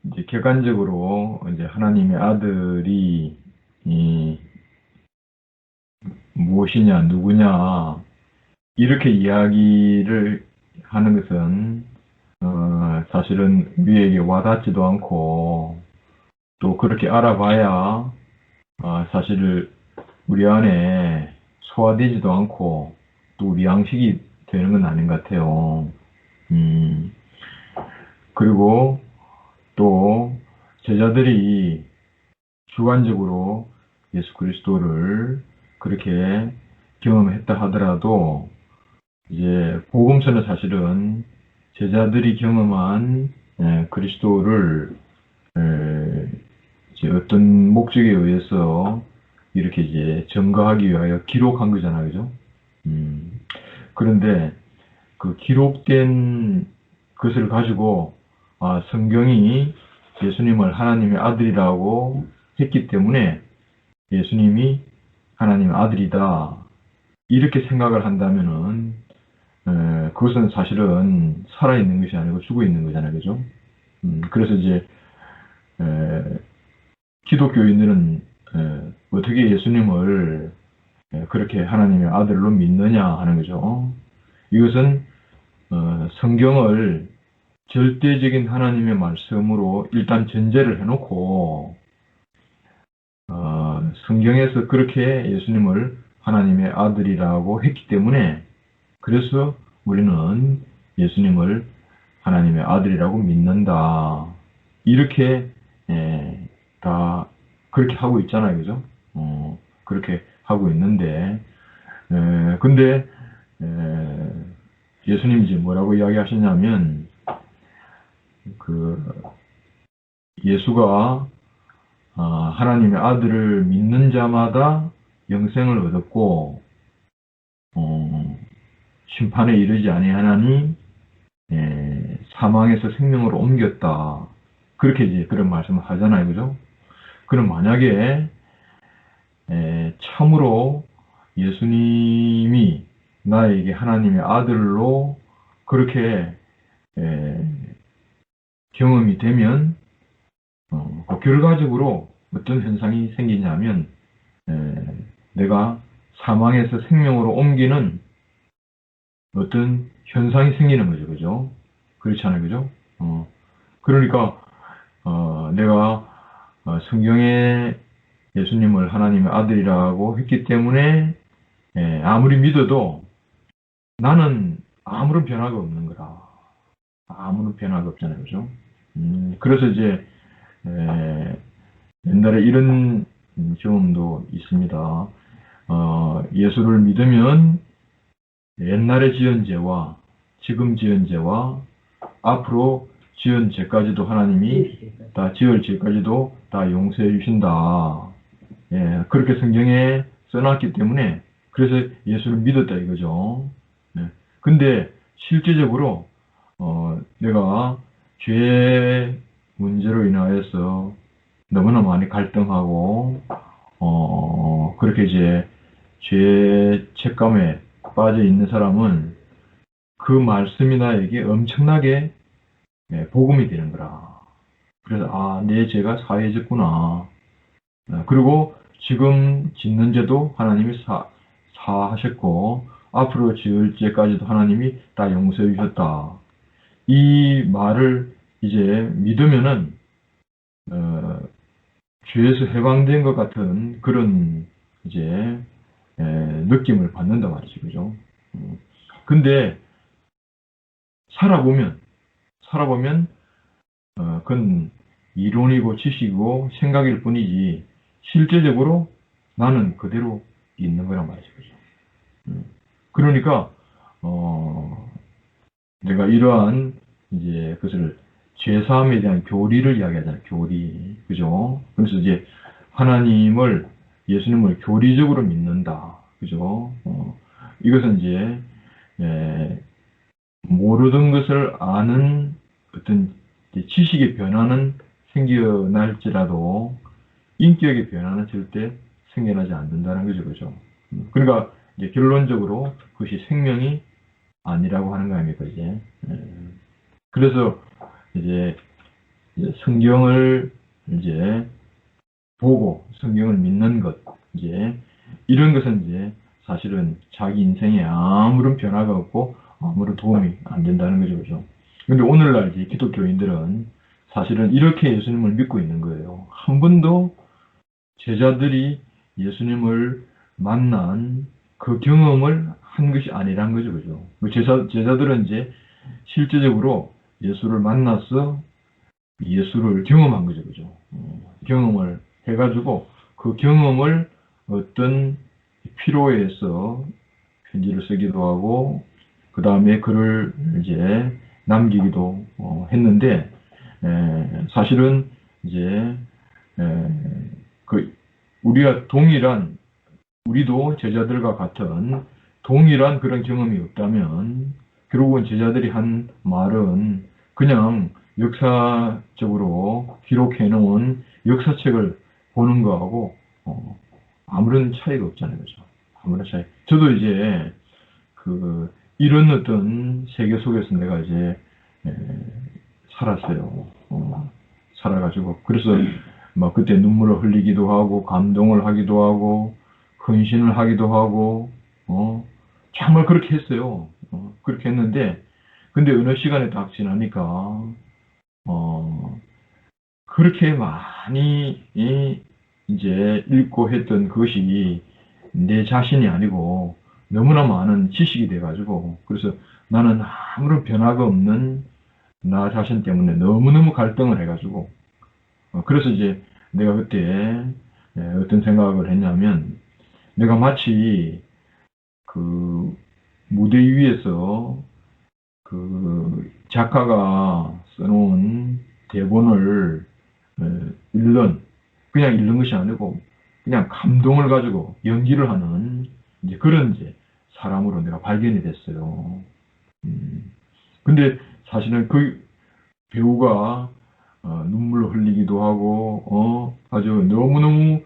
이제 객관적으로 이제 하나님의 아들이 이 무엇이냐, 누구냐, 이렇게 이야기를 하는 것은, 사실은 우리에게 와닿지도 않고, 또 그렇게 알아봐야, 사실 우리 안에 소화되지도 않고, 또 우리 양식이 되는 건 아닌 것 같아요. 음, 그리고 또 제자들이 주관적으로 예수 그리스도를 그렇게 경험했다 하더라도 이제 복음서는 사실은 제자들이 경험한 그리스도를 이제 어떤 목적에 의해서 이렇게 이제 증거하기 위하여 기록한 거잖아요, 그죠? 그런데 그 기록된 것을 가지고 성경이 예수님을 하나님의 아들이라고 했기 때문에 예수님이 하나님의 아들이다. 이렇게 생각을 한다면은 그것은 사실은 살아있는 것이 아니고 죽어 있는 거잖아요. 그죠? 그래서 이제 기독교인들은 어떻게 예수님을 그렇게 하나님의 아들로 믿느냐 하는 거죠. 이것은 성경을 절대적인 하나님의 말씀으로 일단 전제를 해놓고 성경에서 그렇게 예수님을 하나님의 아들이라고 했기 때문에 그래서 우리는 예수님을 하나님의 아들이라고 믿는다. 이렇게 다 그렇게 하고 있잖아요. 그죠? 그렇게 하고 있는데 근데 예수님이 이제 뭐라고 이야기하셨냐면 그 예수가 하나님의 아들을 믿는 자마다 영생을 얻었고 심판에 이르지 아니하나니 사망에서 생명으로 옮겼다. 그렇게 이제 그런 말씀을 하잖아요. 그죠? 그럼 만약에 참으로 예수님이 나에게 하나님의 아들로 그렇게 경험이 되면 그 결과적으로 어떤 현상이 생기냐면 내가 사망에서 생명으로 옮기는 어떤 현상이 생기는 거죠. 그죠? 그렇잖아요. 그죠? 그러니까 내가 성경에 예수님을 하나님의 아들이라고 했기 때문에 아무리 믿어도 나는 아무런 변화가 없는 거라. 아무런 변화가 없잖아요. 그죠? 그래서 이제 옛날에 이런 경험도 있습니다. 예수를 믿으면 옛날에 지은 죄와 지금 지은 죄와 앞으로 지은 죄까지도 하나님이 다 지을 죄까지도 다 용서해 주신다. 그렇게 성경에 써놨기 때문에 그래서 예수를 믿었다 이거죠. 근데 실제적으로 내가 죄 문제로 인하여서 너무나 많이 갈등하고 그렇게 이제 죄책감에 빠져 있는 사람은 그 말씀이 나에게 엄청나게 복음이 되는 거라. 그래서 내 죄가 사해졌구나. 그리고 지금 짓는 죄도 하나님이 사하셨고 앞으로 지을 죄까지도 하나님이 다 용서해 주셨다. 이 말을 이제 믿으면은 죄에서 해방된 것 같은 그런 이제 느낌을 받는단 말이죠. 그죠? 근데 살아보면 그건 이론이고 지식이고 생각일 뿐이지 실제적으로 나는 그대로 있는 거란 말이죠. 그죠? 그러니까 내가 이러한 이제 그것을 죄사함에 대한 교리를 이야기하잖아요. 교리. 그죠? 그래서 이제 하나님을 예수님을 교리적으로 믿는다. 그죠? 이것은 이제 모르던 것을 아는 어떤 지식의 변화는 생겨날지라도 인격의 변화는 절대 생겨나지 않는다는 거죠. 그죠? 그러니까 이제 결론적으로 그것이 생명이 아니라고 하는 거 아닙니까, 이제. 그래서 이제 이제 성경을 이제 보고 성경을 믿는 것, 이제 이런 것은 이제 사실은 자기 인생에 아무런 변화가 없고 아무런 도움이 안 된다는 거죠, 그죠? 근데 오늘날 이제 기독교인들은 사실은 이렇게 예수님을 믿고 있는 거예요. 한 번도 제자들이 예수님을 만난 그 경험을 한 것이 아니란 거죠, 그죠? 그 제자들은 이제 실제적으로 예수를 만나서 예수를 경험한 거죠, 그죠? 경험을 해가지고 그 경험을 어떤 필요에서 편지를 쓰기도 하고 그 다음에 글을 이제 남기기도 했는데 사실은 이제 그 우리가 동일한 우리도 제자들과 같은 동일한 그런 경험이 없다면 결국은 제자들이 한 말은 그냥 역사적으로 기록해 놓은 역사책을 보는 거하고 아무런 차이가 없잖아요, 그죠? 아무런 차이. 저도 이제 그 이런 어떤 세계 속에서 내가 이제 에, 살았어요. 살아가지고 그래서 막 그때 눈물을 흘리기도 하고 감동을 하기도 하고 헌신을 하기도 하고 정말 그렇게 했어요. 그렇게 했는데 근데 어느 시간에 딱 지나니까 그렇게 많이 이제 읽고 했던 그것이 내 자신이 아니고 너무나 많은 지식이 돼가지고 그래서 나는 아무런 변화가 없는 나 자신 때문에 너무너무 갈등을 해가지고 그래서 이제 내가 그때 어떤 생각을 했냐면 내가 마치 그 무대 위에서 그 작가가 써놓은 대본을 그냥 읽는 것이 아니고 그냥 감동을 가지고 연기를 하는 이제 그런 이제 사람으로 내가 발견이 됐어요. 근데 사실은 그 배우가 눈물을 흘리기도 하고 아주 너무너무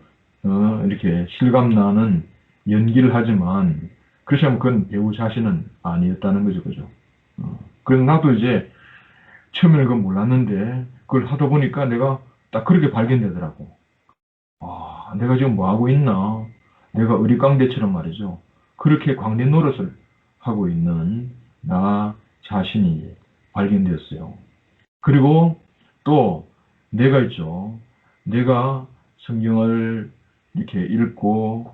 이렇게 실감나는 연기를 하지만 그렇지 않으면 그건 배우 자신은 아니었다는 거죠, 그죠? 그래서 나도 이제 처음에는 그건 몰랐는데 그걸 하다 보니까 내가 딱 그렇게 발견되더라고. 아, 내가 지금 뭐 하고 있나? 내가 의리광대처럼 말이죠. 그렇게 광대 노릇을 하고 있는 나 자신이 발견되었어요. 그리고 또 내가 있죠. 내가 성경을 이렇게 읽고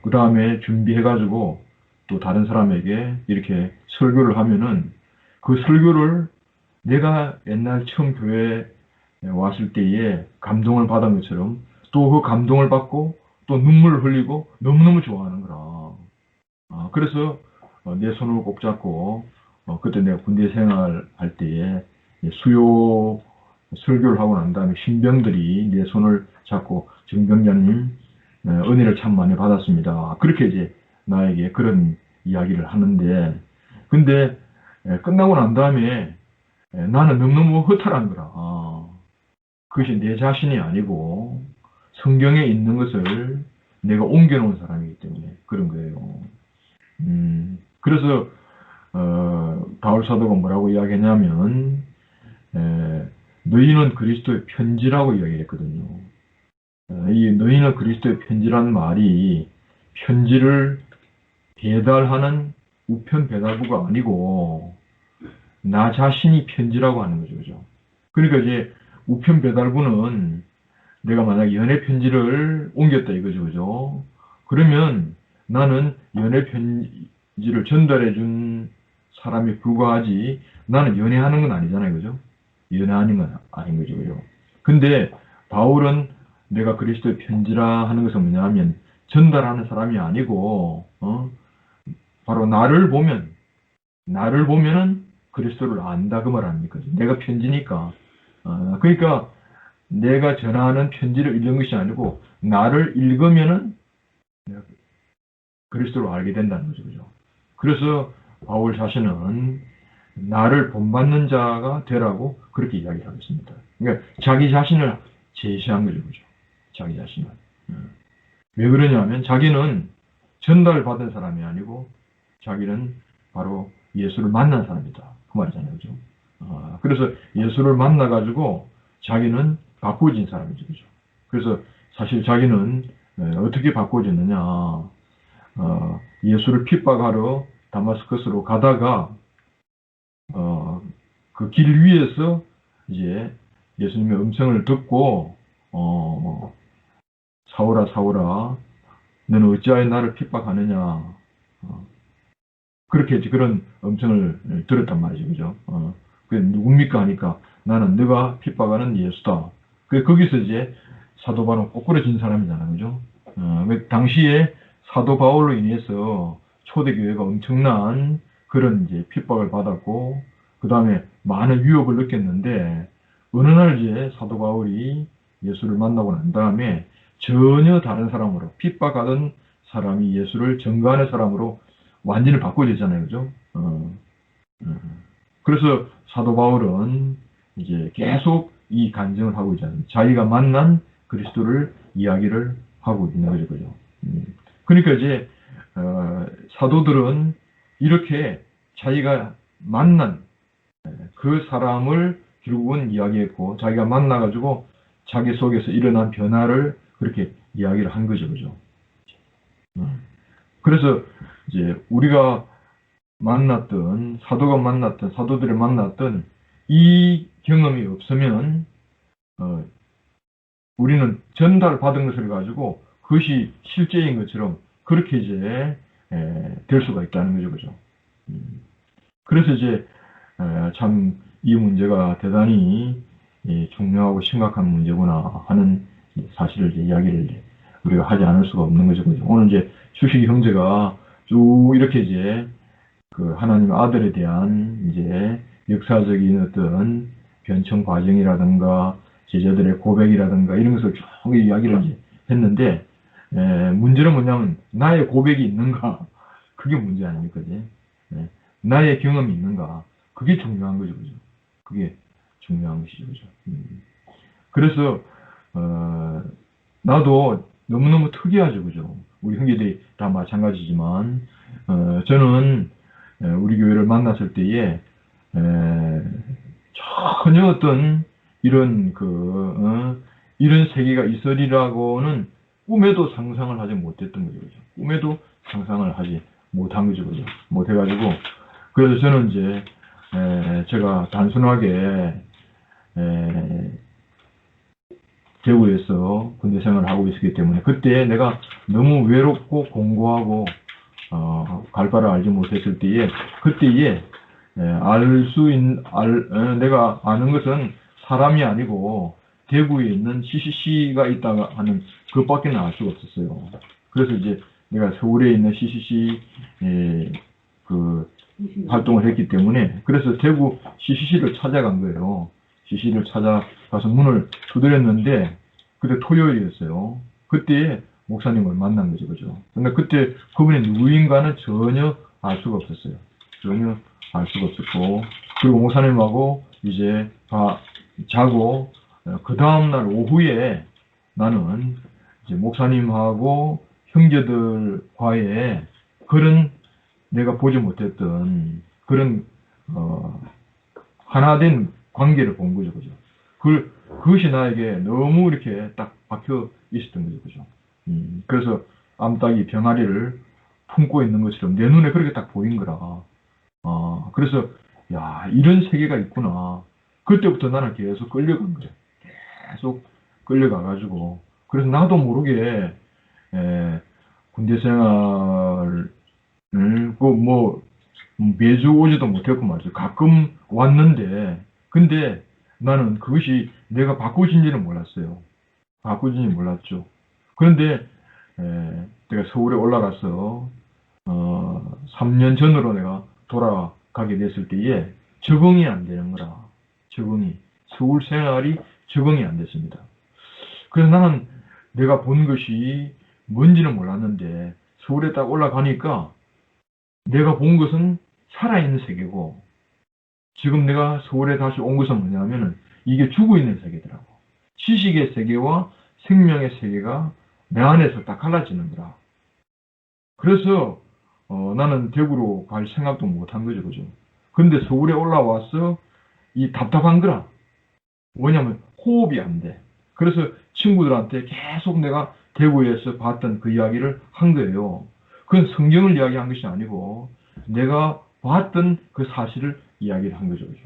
그 다음에 준비해가지고 또 다른 사람에게 이렇게 설교를 하면은 그 설교를 내가 옛날 처음 교회에 왔을 때에 감동을 받은 것처럼 또 그 감동을 받고 또 눈물을 흘리고 너무너무 좋아하는 거라. 그래서 내 손을 꼭 잡고 그때 내가 군대 생활할 때에 수요 설교를 하고 난 다음에 신병들이 내 손을 잡고 정병장님 은혜를 참 많이 받았습니다. 그렇게 이제 나에게 그런 이야기를 하는데 근데 끝나고 난 다음에 나는 너무너무 허탈한 거라. 그것이 내 자신이 아니고 성경에 있는 것을 내가 옮겨놓은 사람이기 때문에 그런 거예요. 그래서 바울 사도가 뭐라고 이야기했냐면 너희는 그리스도의 편지라고 이야기했거든요. 이 너희는 그리스도의 편지라는 말이 편지를 배달하는 우편 배달부가 아니고 나 자신이 편지라고 하는 거죠, 그죠? 그러니까 이제 우편 배달부는 내가 만약 연애 편지를 옮겼다 이거죠, 그죠? 그러면 나는 연애 편지를 전달해 준 사람에 불과하지 나는 연애하는 건 아니잖아요, 그죠? 연애하는 건 아닌 거죠, 그죠? 근데 바울은 내가 그리스도의 편지라 하는 것은 뭐냐면 전달하는 사람이 아니고 바로 나를 보면은 그리스도를 안다 그 말 아닙니까? 내가 편지니까. 그러니까 내가 전하는 편지를 읽는 것이 아니고 나를 읽으면은 내가 그리스도를 알게 된다는 거죠, 그죠? 그래서 바울 자신은 나를 본받는 자가 되라고 그렇게 이야기를 하고 있습니다. 그러니까 자기 자신을 제시한 거죠, 그죠? 자기 자신을. 왜 그러냐면 자기는 전달받은 사람이 아니고 자기는 바로 예수를 만난 사람이다. 그 말이잖아요, 그죠? 그래서 예수를 만나가지고 자기는 바꿔진 사람이죠. 그죠? 그래서 사실 자기는 어떻게 바꿔졌느냐. 예수를 핍박하러 다마스커스로 가다가, 그 길 위에서 이제 예수님의 음성을 듣고, 사울아, 사울아, 너는 어찌하여 나를 핍박하느냐. 그렇게 이제 그런 음성을 들었단 말이죠. 그죠? 그게 누굽니까? 하니까 나는 너가 핍박하는 예수다. 거기서 이제 사도 바울은 꼬꾸라진 사람이잖아요. 그죠? 당시에 사도 바울로 인해서 초대교회가 엄청난 그런 이제 핍박을 받았고, 그 다음에 많은 위협을 느꼈는데, 어느 날 이제 사도 바울이 예수를 만나고 난 다음에 전혀 다른 사람으로, 핍박하던 사람이 예수를 전가하는 사람으로 완전히 바꿔졌잖아요. 그죠? 그래서 사도 바울은 이제 계속 이 간증을 하고 있잖아요. 자기가 만난 그리스도를 이야기를 하고 있는 거죠. 그죠? 그러니까 이제, 사도들은 이렇게 자기가 만난 그 사람을 결국은 이야기했고, 자기가 만나가지고 자기 속에서 일어난 변화를 그렇게 이야기를 한 거죠. 그죠? 그래서 이제 우리가 만났던, 사도가 만났던, 사도들을 만났던 이 경험이 없으면, 우리는 전달받은 것을 가지고 그것이 실제인 것처럼 그렇게 이제, 될 수가 있다는 거죠. 그죠? 그래서 이제, 참 이 문제가 대단히 중요하고 심각한 문제구나 하는 사실을 이제 이야기를 우리가 하지 않을 수가 없는 거죠. 그죠? 오늘 이제 주식이 형제가 쭉 이렇게 이제 그 하나님 아들에 대한 이제 역사적인 어떤 변청 과정이라든가 제자들의 고백이라든가 이런 것을 쭉 이야기를 이제 했는데, 문제는 뭐냐면 나의 고백이 있는가? 그게 문제 아닙니까? 이제? 나의 경험이 있는가? 그게 중요한 거죠. 그죠? 그게 중요한 것이죠. 그죠? 그래서, 나도 너무너무 특이하죠. 그죠? 우리 형제들이 다 마찬가지지만, 저는 우리 교회를 만났을 때에 전혀 어떤 이런 이런 세계가 있으리라고는 꿈에도 상상을 하지 못했던 거죠. 그죠? 꿈에도 상상을 하지 못한 거죠. 그죠? 못해가지고, 그래서 저는 이제 제가 단순하게 대구에서 군대 생활을 하고 있었기 때문에 그때 내가 너무 외롭고 공고하고 갈 바를 알지 못했을 때에 그때에 내가 아는 것은 사람이 아니고 대구에 있는 CCC가 있다가 하는 그것밖에 알 수가 없었어요. 그래서 이제 내가 서울에 있는 CCC 그 활동을 했기 때문에 그래서 대구 CCC를 찾아간 거예요. CCC를 찾아가서 문을 두드렸는데 그때 토요일이었어요. 그때 목사님을 만난 거죠. 그죠? 근데 그때 그분이 누구인가는 전혀 알 수가 없었어요. 전혀 알 수가 없었고, 그리고 목사님하고 이제 자고, 그 다음날 오후에 나는 이제 목사님하고 형제들과의 그런 내가 보지 못했던 그런, 하나된 관계를 본 거죠. 그죠? 그것이 나에게 너무 이렇게 딱 박혀 있었던 거죠. 그죠? 그래서 암탉이 병아리를 품고 있는 것처럼 내 눈에 그렇게 딱 보인 거라. 그래서, 야, 이런 세계가 있구나. 그때부터 나는 계속 끌려간 거예요. 계속 끌려가가지고. 그래서 나도 모르게, 군대 생활을, 매주 오지도 못했고 말이죠. 가끔 왔는데, 근데 나는 그것이 내가 바꾸신지는 몰랐어요. 바꾸진지 몰랐죠. 그런데, 내가 서울에 올라가서, 3년 전으로 내가 돌아가게 됐을 때에 적응이 안 되는 거라. 서울 생활이 적응이 안 됐습니다. 그래서 나는 내가 본 것이 뭔지는 몰랐는데 서울에 딱 올라가니까 내가 본 것은 살아있는 세계고 지금 내가 서울에 다시 온 것은 뭐냐면은 이게 죽어있는 세계더라고. 지식의 세계와 생명의 세계가 내 안에서 딱 갈라지는 거라. 그래서 나는 대구로 갈 생각도 못 한 거죠. 그죠? 근데 서울에 올라와서 이 답답한 거라. 뭐냐면 호흡이 안 돼. 그래서 친구들한테 계속 내가 대구에서 봤던 그 이야기를 한 거예요. 그건 성경을 이야기한 것이 아니고 내가 봤던 그 사실을 이야기를 한 거죠. 그죠?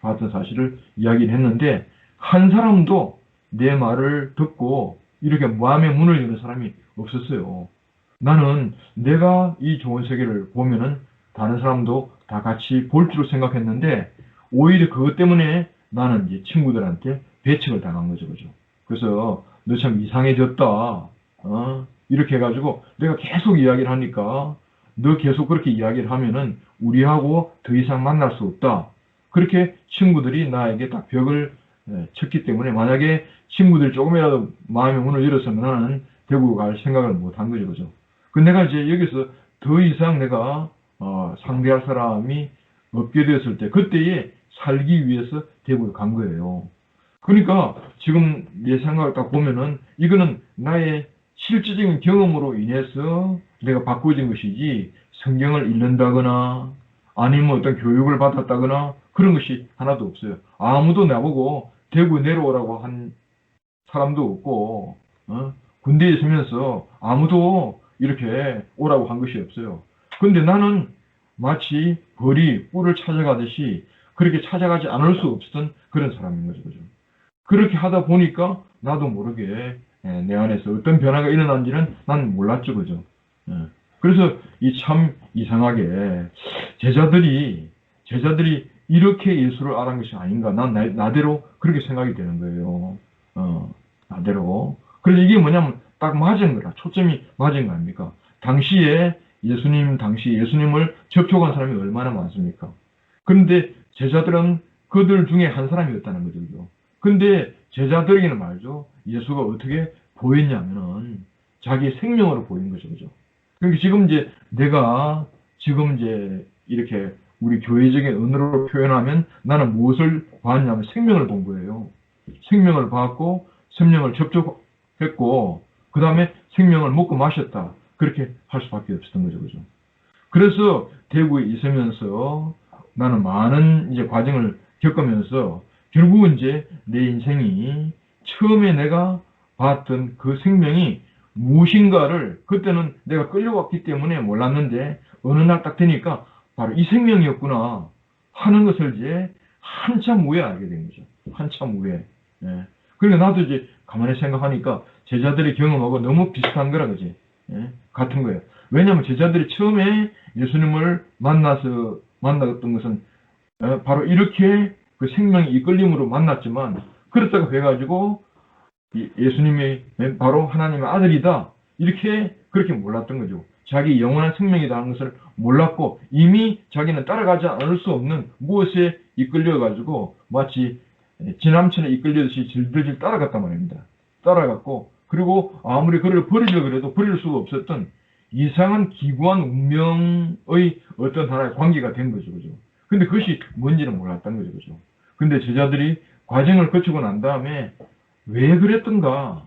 봤던 사실을 이야기를 했는데 한 사람도 내 말을 듣고 이렇게 마음의 문을 여는 사람이 없었어요. 나는 내가 이 좋은 세계를 보면은 다른 사람도 다 같이 볼 줄 생각했는데 오히려 그것 때문에 나는 이제 친구들한테 배척을 당한 거죠. 그죠? 그래서 너 참 이상해졌다. 이렇게 해가지고 내가 계속 이야기를 하니까 너 계속 그렇게 이야기를 하면은 우리하고 더 이상 만날 수 없다. 그렇게 친구들이 나에게 딱 벽을 쳤기 때문에 만약에 친구들이 조금이라도 마음의 문을 열었으면 나는 대구 갈 생각을 못 한 거죠. 그죠? 그 내가 이제 여기서 더 이상 내가 상대할 사람이 없게 되었을 때 그때에 살기 위해서 대구에 간 거예요. 그러니까 지금 내 생각을 딱 보면은 이거는 나의 실질적인 경험으로 인해서 내가 바꾸어진 것이지 성경을 읽는다거나 아니면 어떤 교육을 받았다거나 그런 것이 하나도 없어요. 아무도 나보고 대구에 내려오라고 한 사람도 없고 군대에 있으면서 아무도 이렇게 오라고 한 것이 없어요. 근데 나는 마치 벌이 꿀을 찾아가듯이 그렇게 찾아가지 않을 수 없었던 그런 사람인 거죠. 그죠? 그렇게 하다 보니까 나도 모르게 내 안에서 어떤 변화가 일어난지는 난 몰랐죠. 그죠? 그래서 이 참 이상하게 제자들이 이렇게 예수를 알은 것이 아닌가. 난 나대로 그렇게 생각이 되는 거예요. 나대로. 그래서 이게 뭐냐면 딱 맞은 거라. 초점이 맞은 거 아닙니까? 당시에 예수님을 접촉한 사람이 얼마나 많습니까? 그런데 제자들은 그들 중에 한 사람이었다는 거죠. 근데 제자들에게는 말이죠. 예수가 어떻게 보였냐면은 자기 생명으로 보인 거죠. 그죠? 그러니까 지금 이제 내가 지금 이제 이렇게 우리 교회적인 언어로 표현하면 나는 무엇을 봤냐면 생명을 본 거예요. 생명을 봤고 생명을 접촉했고 그 다음에 생명을 먹고 마셨다. 그렇게 할 수밖에 없었던 거죠. 그죠? 그래서 대구에 있으면서 나는 많은 이제 과정을 겪으면서 결국은 이제 내 인생이 처음에 내가 봤던 그 생명이 무엇인가를 그때는 내가 끌려왔기 때문에 몰랐는데 어느 날 딱 되니까 바로 이 생명이었구나 하는 것을 이제 한참 후에 알게 된 거죠. 한참 후에. 예. 그러니까 나도 이제 가만히 생각하니까 제자들의 경험하고 너무 비슷한 거라 그지. 예? 같은 거예요. 왜냐하면 제자들이 처음에 예수님을 만났던 것은 바로 이렇게 그 생명의 이끌림으로 만났지만 그렇다고 해가지고 예수님이 바로 하나님의 아들이다 이렇게 그렇게 몰랐던 거죠. 자기 영원한 생명이다 하는 것을 몰랐고 이미 자기는 따라가지 않을 수 없는 무엇에 이끌려가지고 마치 지남천에 이끌려듯이 질질 따라갔단 말입니다. 따라갔고 그리고 아무리 그를 버리려고 해도 버릴 수가 없었던 이상한 기구한 운명의 어떤 하나의 관계가 된 거죠. 그죠? 근데 그것이 뭔지는 몰랐던 거죠. 그죠? 근데 제자들이 과정을 거치고 난 다음에 왜 그랬던가?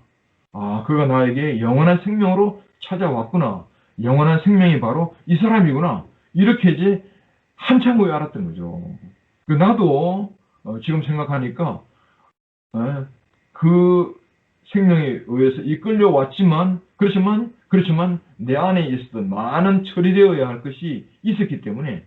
그가 나에게 영원한 생명으로 찾아왔구나. 영원한 생명이 바로 이 사람이구나. 이렇게 이제 한참 후에 알았던 거죠. 나도 지금 생각하니까 그 생명에 의해서 이끌려왔지만 그렇지만 내 안에 있었던 많은 처리되어야 할 것이 있었기 때문에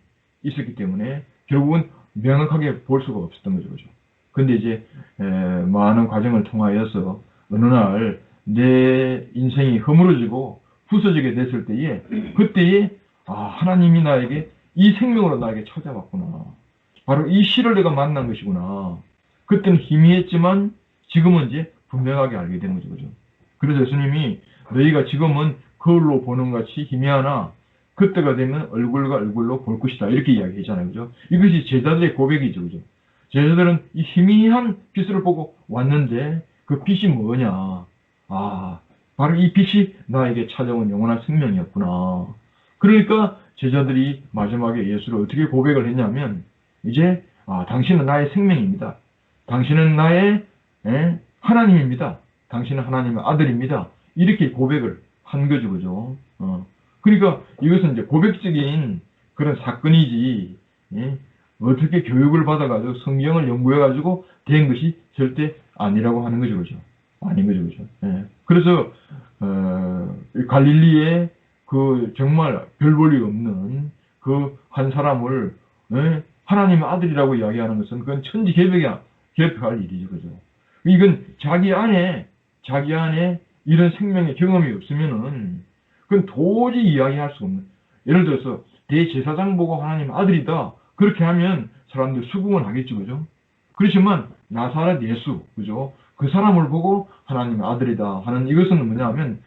결국은 명확하게 볼 수가 없었던 거죠. 그죠? 근데 이제 많은 과정을 통하여서 어느 날 내 인생이 허물어지고 부서지게 됐을 때에 그때에 하나님이 나에게 이 생명으로 나에게 찾아왔구나. 바로 이 시를 내가 만난 것이구나. 그때는 희미했지만 지금은 이제 분명하게 알게 되는 거죠. 그죠? 그래서 예수님이 너희가 지금은 거울로 보는 같이 희미하나 그때가 되면 얼굴과 얼굴로 볼 것이다. 이렇게 이야기했잖아요. 그죠? 이것이 제자들의 고백이죠. 그죠? 제자들은 이 희미한 빛을 보고 왔는데 그 빛이 뭐냐? 바로 이 빛이 나에게 찾아온 영원한 생명이었구나. 그러니까 제자들이 마지막에 예수를 어떻게 고백을 했냐면 이제 당신은 나의 생명입니다. 당신은 나의 하나님입니다. 당신은 하나님의 아들입니다. 이렇게 고백을 한 거죠. 그죠? 그러니까 이것은 이제 고백적인 그런 사건이지 어떻게 교육을 받아가지고 성경을 연구해가지고 된 것이 절대 아니라고 하는 거죠, 그죠? 아닌 거죠, 그죠? 예. 그래서 갈릴리에 그 정말 별 볼 일 없는 그 한 사람을 하나님의 아들이라고 이야기하는 것은 그건 개벽할 일이죠, 그죠? 이건 자기 안에 이런 생명의 경험이 없으면은 그건 도저히 이야기할 수가 없는. 예를 들어서 대제사장 보고 하나님 아들이다. 그렇게 하면 사람들 수긍을 하겠죠, 그죠? 그렇지만 나사렛 예수, 그죠? 그 사람을 보고 하나님의 아들이다 하는 이것은 뭐냐면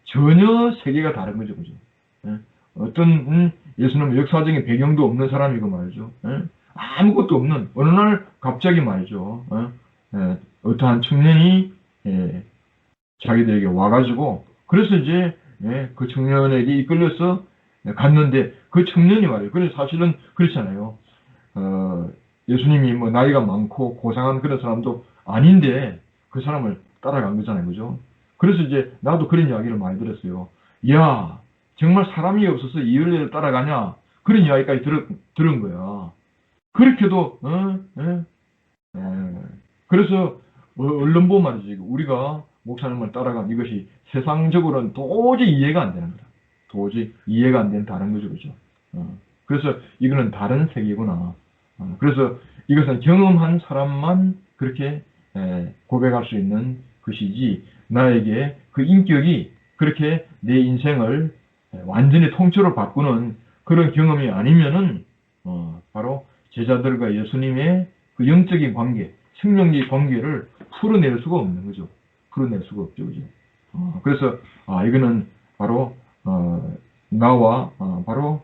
전혀 세계가 다른 거죠, 그죠? 어떤 예수는 역사적인 배경도 없는 사람이고 말이죠. 아무것도 없는 어느 날 갑자기 말이죠. 어떠한 청년이 자기들에게 와가지고 그래서 이제 그 청년에게 이끌려서 갔는데 그 청년이 말이에요. 그래서 사실은 그렇잖아요. 예수님이 뭐 나이가 많고 고상한 그런 사람도 아닌데 그 사람을 따라간 거잖아요, 그죠? 그래서 이제 나도 그런 이야기를 많이 들었어요. 야, 정말 사람이 없어서 이 열매를 따라가냐? 그런 이야기까지 들은 거야. 그렇게도 그래서 얼른 보면 말이지 우리가 목사님을 따라간 이것이 세상적으로는 도저히 이해가 안 되는 거다. 도저히 이해가 안 되는 다른 거죠, 그죠? 그래서 이거는 다른 세계구나. 그래서 이것은 경험한 사람만 그렇게 고백할 수 있는 것이지 나에게 그 인격이 그렇게 내 인생을 완전히 통째로 바꾸는 그런 경험이 아니면은 바로 제자들과 예수님의 그 영적인 관계, 생명적인 관계를 풀어낼 수가 없는 거죠. 풀어낼 수가 없죠, 그죠? 그래서 이거는 바로 나와 바로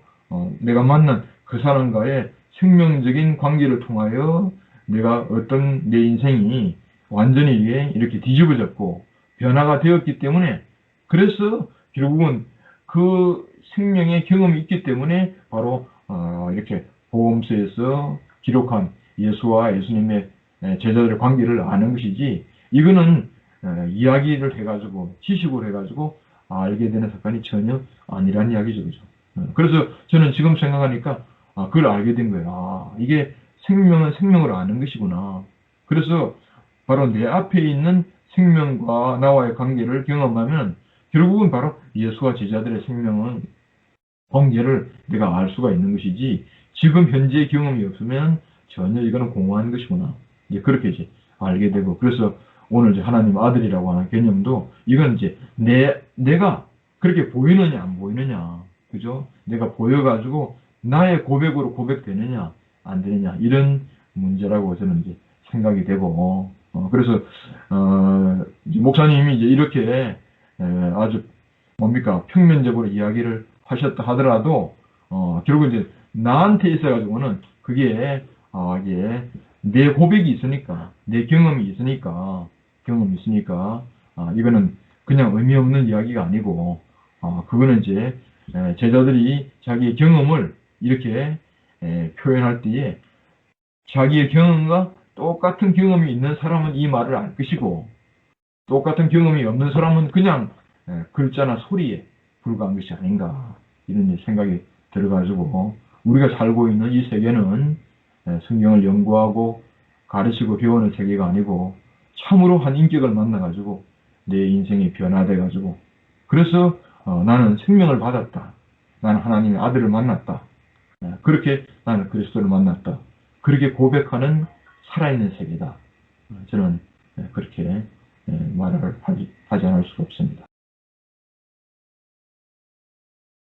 내가 만난 그 사람과의 생명적인 관계를 통하여 내가 어떤 내 인생이 완전히 이렇게 뒤집어졌고 변화가 되었기 때문에 그래서 결국은 그 생명의 경험이 있기 때문에 바로 이렇게 복음서에서 기록한 예수와 예수님의 제자들의 관계를 아는 것이지 이거는 이야기를 해가지고 지식으로 해가지고 알게 되는 사건이 전혀 아니란 이야기죠, 그죠? 그래서 저는 지금 생각하니까 그걸 알게 된 거예요. 이게 생명은 생명으로 아는 것이구나. 그래서 바로 내 앞에 있는 생명과 나와의 관계를 경험하면 결국은 바로 예수와 제자들의 생명은 관계를 내가 알 수가 있는 것이지 지금 현재의 경험이 없으면 전혀 이거는 공허한 것이구나. 이제 그렇게 이제 알게 되고 그래서 오늘 이제 하나님 아들이라고 하는 개념도 이건 이제 내가 그렇게 보이느냐 안 보이느냐, 그죠? 내가 보여가지고 나의 고백으로 고백되느냐 안 되느냐 이런 문제라고 저는 이제 생각이 되고 그래서 목사님이 이제 이렇게 아주 뭡니까 평면적으로 이야기를 하셨다 하더라도 결국 이제 나한테 있어가지고는 그게 이게 내 고백이 있으니까 내 경험이 있으니까 이거는 그냥 의미 없는 이야기가 아니고 그거는 이제 제자들이 자기의 경험을 이렇게 표현할 때에 자기의 경험과 똑같은 경험이 있는 사람은 이 말을 알 것이고 똑같은 경험이 없는 사람은 그냥 글자나 소리에 불과한 것이 아닌가 이런 생각이 들어가지고 우리가 살고 있는 이 세계는 성경을 연구하고 가르치고 배우는 세계가 아니고 참으로 한 인격을 만나가지고 내 인생이 변화돼가지고 그래서 나는 생명을 받았다. 나는 하나님의 아들을 만났다. 그렇게 나는 그리스도를 만났다. 그렇게 고백하는 살아있는 세계다. 저는 그렇게 말을 하지 않을 수가 없습니다.